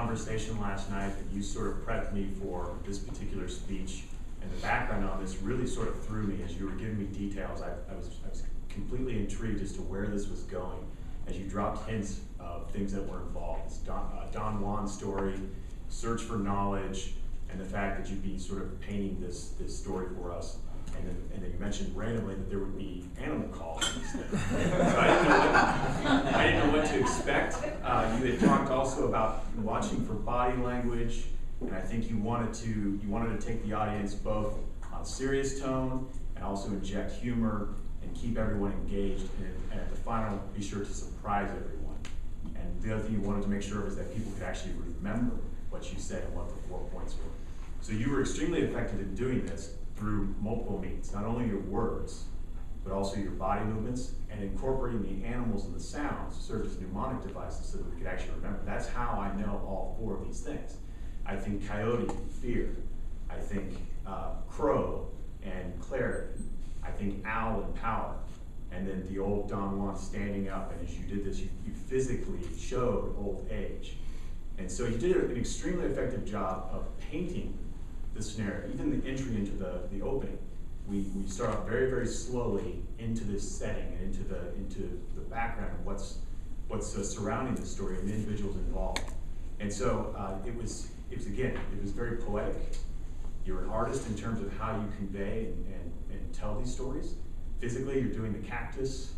conversation last night that you sort of prepped me for this particular speech, and the background on this really sort of threw me as you were giving me details. I was completely intrigued as to where this was going as you dropped hints of things that were involved. This Don Juan story, search for knowledge, and the fact that you'd be sort of painting this story for us. And then you mentioned randomly that there would be animal calls in this thing. So I didn't know what to expect. You had talked also about watching for body language, and I think you wanted to take the audience both on serious tone and also inject humor and keep everyone engaged, and at the final, be sure to surprise everyone. And the other thing you wanted to make sure was that people could actually remember what you said and what the 4 points were. So you were extremely effective in doing this through multiple means, not only your words, but also your body movements, and incorporating the animals and the sounds to serve as mnemonic devices so that we could actually remember. That's how I know all 4 of these things. I think coyote, fear. I think crow and clarity. I think owl and power. And then the old Don Juan standing up, and as you did this, you physically showed old age. And so you did an extremely effective job of painting the scenario, even the entry into the opening. We start off very, very slowly into this setting and into the background of what's surrounding the story and the individuals involved. And so it was very poetic. You're an artist in terms of how you convey and tell these stories. Physically, you're doing the cactus.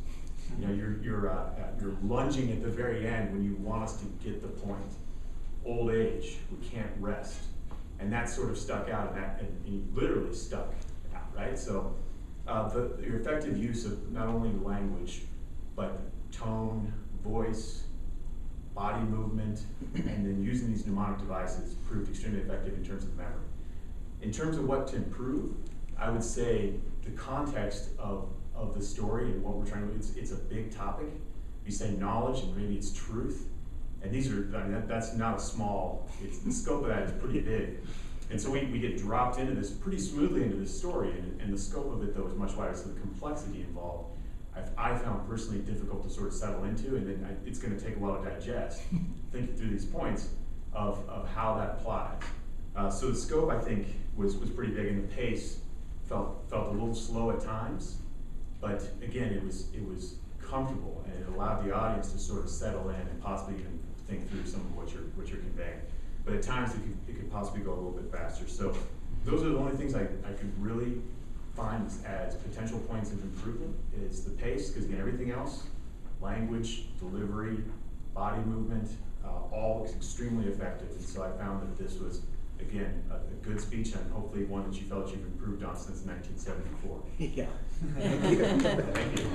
You know, you're lunging at the very end when you want us to get the point. Old age, we can't rest. And that sort of stuck out, and you literally stuck out, right? So your effective use of not only language, but tone, voice, body movement, and then using these mnemonic devices proved extremely effective in terms of memory. In terms of what to improve, I would say the context of the story and what we're trying to, it's a big topic. You say knowledge and maybe it's truth. And these are, that's not a small, the scope of that is pretty big. And so we get dropped into this pretty smoothly into this story, and the scope of it though is much wider, so the complexity involved I found personally difficult to sort of settle into, and then it's going to take a while to digest, thinking through these points of how that applies. So the scope, I think, was pretty big, and the pace felt a little slow at times, but again, it was comfortable, and it allowed the audience to sort of settle in and possibly even think through some of what you're conveying. But at times it could possibly go a little bit faster. So those are the only things I could really find as potential points of improvement. Is the pace, because again, everything else, language, delivery, body movement, all extremely effective. And so I found that this was, again, a good speech, and hopefully one that you felt you've improved on since 1974. Yeah. Thank you.